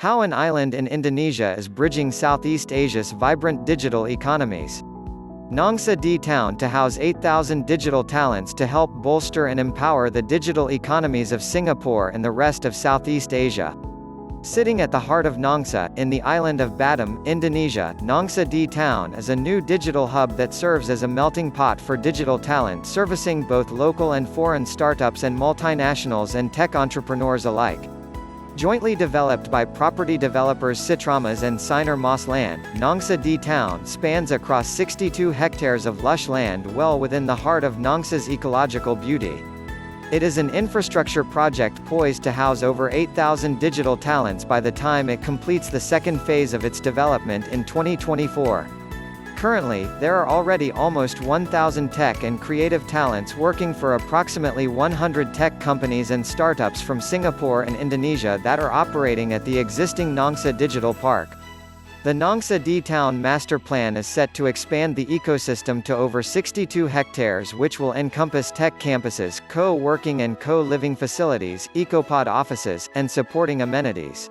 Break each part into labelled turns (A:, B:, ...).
A: How an island in Indonesia is bridging Southeast Asia's vibrant digital economies. Nongsa D-Town to house 8,000 digital talents to help bolster and empower the digital economies of Singapore and the rest of Southeast Asia. Sitting at the heart of Nongsa, in the island of Batam, Indonesia, Nongsa D-Town is a new digital hub that serves as a melting pot for digital talent, servicing both local and foreign startups and multinationals and tech entrepreneurs alike. Jointly developed by property developers Citramas and Siner Moss Land, Nongsa D-Town spans across 62 hectares of lush land well within the heart of Nongsa's ecological beauty. It is an infrastructure project poised to house over 8,000 digital talents by the time it completes the second phase of its development in 2024. Currently, there are already almost 1,000 tech and creative talents working for approximately 100 tech companies and startups from Singapore and Indonesia that are operating at the existing Nongsa Digital Park. The Nongsa D-Town master plan is set to expand the ecosystem to over 62 hectares, which will encompass tech campuses, co-working and co-living facilities, ecopod offices, and supporting amenities.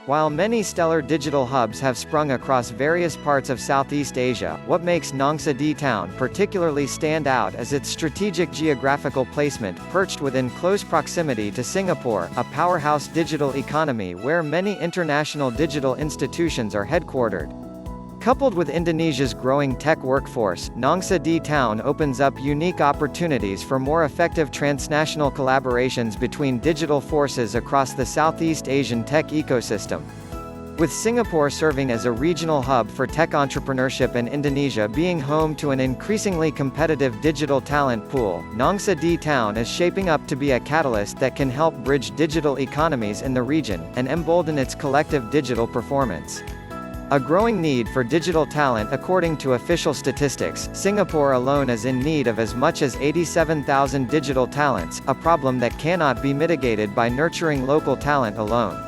A: While many stellar digital hubs have sprung across various parts of Southeast Asia, what makes Nongsa D-Town particularly stand out is its strategic geographical placement, perched within close proximity to Singapore, a powerhouse digital economy where many international digital institutions are headquartered. Coupled with Indonesia's growing tech workforce, Nongsa D-Town opens up unique opportunities for more effective transnational collaborations between digital forces across the Southeast Asian tech ecosystem. With Singapore serving as a regional hub for tech entrepreneurship and Indonesia being home to an increasingly competitive digital talent pool, Nongsa D-Town is shaping up to be a catalyst that can help bridge digital economies in the region, and embolden its collective digital performance. A growing need for digital talent. According to official statistics, Singapore alone is in need of as much as 87,000 digital talents, a problem that cannot be mitigated by nurturing local talent alone.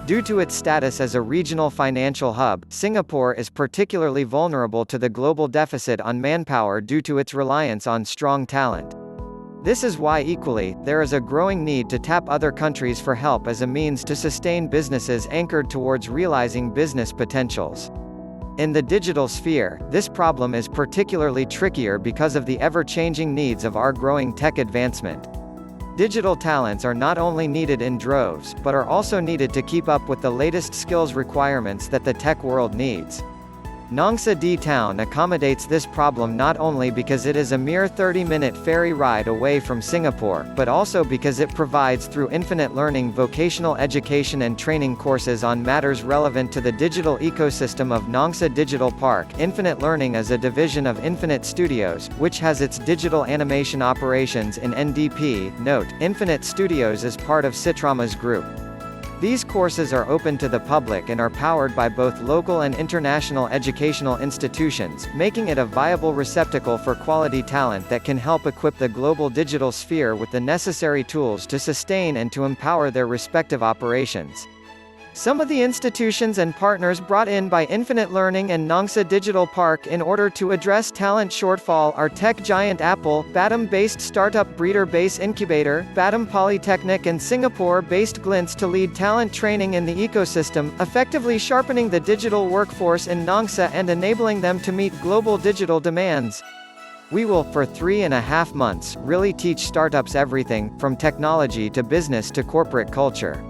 A: Due to its status as a regional financial hub, Singapore is particularly vulnerable to the global deficit on manpower due to its reliance on strong talent. This is why equally, there is a growing need to tap other countries for help as a means to sustain businesses anchored towards realizing business potentials. In the digital sphere, this problem is particularly trickier because of the ever-changing needs of our growing tech advancement. Digital talents are not only needed in droves, but are also needed to keep up with the latest skills requirements that the tech world needs. Nongsa D-Town accommodates this problem not only because it is a mere 30-minute ferry ride away from Singapore, but also because it provides through Infinite Learning vocational education and training courses on matters relevant to the digital ecosystem of Nongsa Digital Park. Infinite Learning is a division of Infinite Studios, which has its digital animation operations in NDP. Note: Infinite Studios is part of Citramas Group. These courses are open to the public and are powered by both local and international educational institutions, making it a viable receptacle for quality talent that can help equip the global digital sphere with the necessary tools to sustain and to empower their respective operations. Some of the institutions and partners brought in by Infinite Learning and Nongsa Digital Park in order to address talent shortfall are tech giant Apple, Batam-based startup breeder Base Incubator, Batam Polytechnic and Singapore-based Glints to lead talent training in the ecosystem, effectively sharpening the digital workforce in Nongsa and enabling them to meet global digital demands. We will, for 3.5 months, really teach startups everything, from technology to business to corporate culture.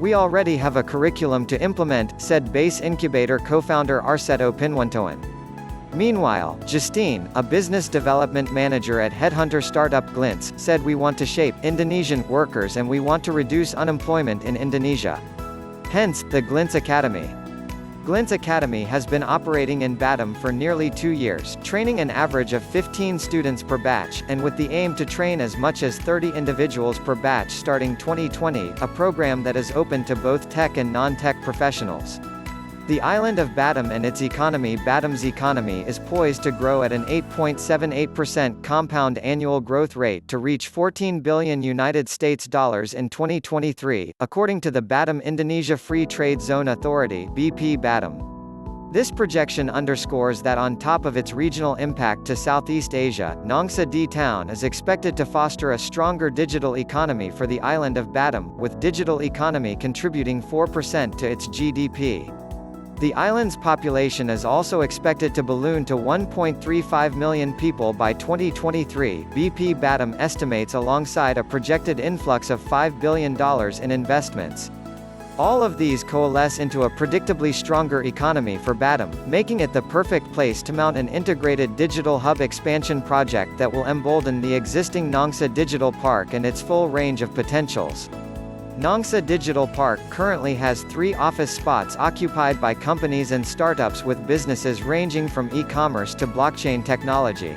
A: We already have a curriculum to implement, said Base Incubator co-founder Arseto Pinwantoan. Meanwhile, Justine, a business development manager at headhunter startup Glints, said we want to shape Indonesian workers and we want to reduce unemployment in Indonesia. Hence, the Glints Academy. Glints Academy has been operating in Batam for nearly 2 years, training an average of 15 students per batch, and with the aim to train as much as 30 individuals per batch starting 2020, a program that is open to both tech and non-tech professionals. The island of Batam and its economy. Batam's economy is poised to grow at an 8.78% compound annual growth rate to reach $14 billion in 2023, according to the Batam Indonesia Free Trade Zone Authority (BP Batam). This projection underscores that on top of its regional impact to Southeast Asia, Nongsa D-Town is expected to foster a stronger digital economy for the island of Batam, with digital economy contributing 4% to its GDP. The island's population is also expected to balloon to 1.35 million people by 2023, BP Batam estimates, alongside a projected influx of $5 billion in investments. All of these coalesce into a predictably stronger economy for Batam, making it the perfect place to mount an integrated digital hub expansion project that will embolden the existing Nongsa Digital Park and its full range of potentials. Nongsa Digital Park currently has 3 office spots occupied by companies and startups with businesses ranging from e-commerce to blockchain technology.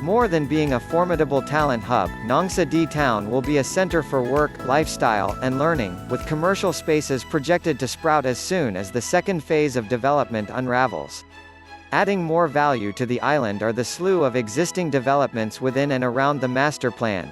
A: More than being a formidable talent hub, Nongsa D-Town will be a center for work, lifestyle, and learning, with commercial spaces projected to sprout as soon as the second phase of development unravels. Adding more value to the island are the slew of existing developments within and around the master plan.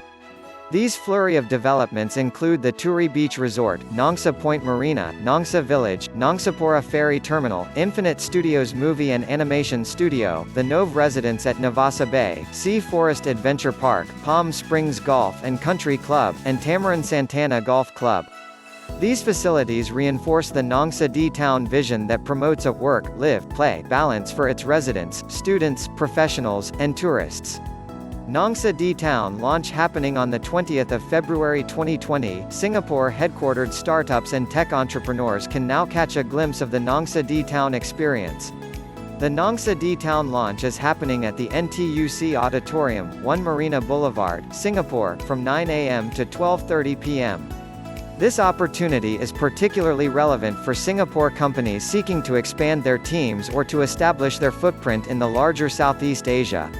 A: These flurry of developments include the Turi Beach Resort, Nongsa Point Marina, Nongsa Village, Nongsapura Ferry Terminal, Infinite Studios Movie and Animation Studio, the Nove Residence at Navasa Bay, Sea Forest Adventure Park, Palm Springs Golf and Country Club, and Tamarin Santana Golf Club. These facilities reinforce the Nongsa D-Town vision that promotes a work, live, play balance for its residents, students, professionals, and tourists. Nongsa D-Town launch happening on the 20th of February 2020. Singapore-headquartered startups and tech entrepreneurs can now catch a glimpse of the Nongsa D-Town experience. The Nongsa D-Town launch is happening at the NTUC Auditorium, 1 Marina Boulevard, Singapore, from 9 a.m. to 12:30 p.m. This opportunity is particularly relevant for Singapore companies seeking to expand their teams or to establish their footprint in the larger Southeast Asia.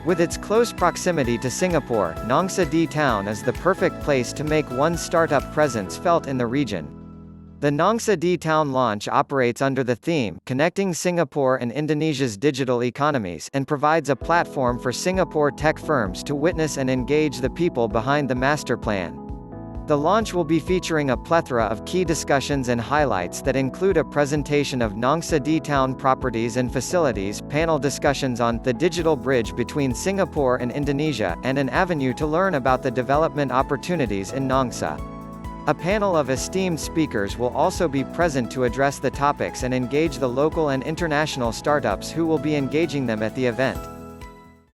A: With its close proximity to Singapore, Nongsa D-Town is the perfect place to make one's startup presence felt in the region. The Nongsa D-Town launch operates under the theme, Connecting Singapore and Indonesia's Digital Economies, and provides a platform for Singapore tech firms to witness and engage the people behind the master plan. The launch will be featuring a plethora of key discussions and highlights that include a presentation of Nongsa D-Town properties and facilities, panel discussions on the digital bridge between Singapore and Indonesia, and an avenue to learn about the development opportunities in Nongsa. A panel of esteemed speakers will also be present to address the topics and engage the local and international startups who will be engaging them at the event.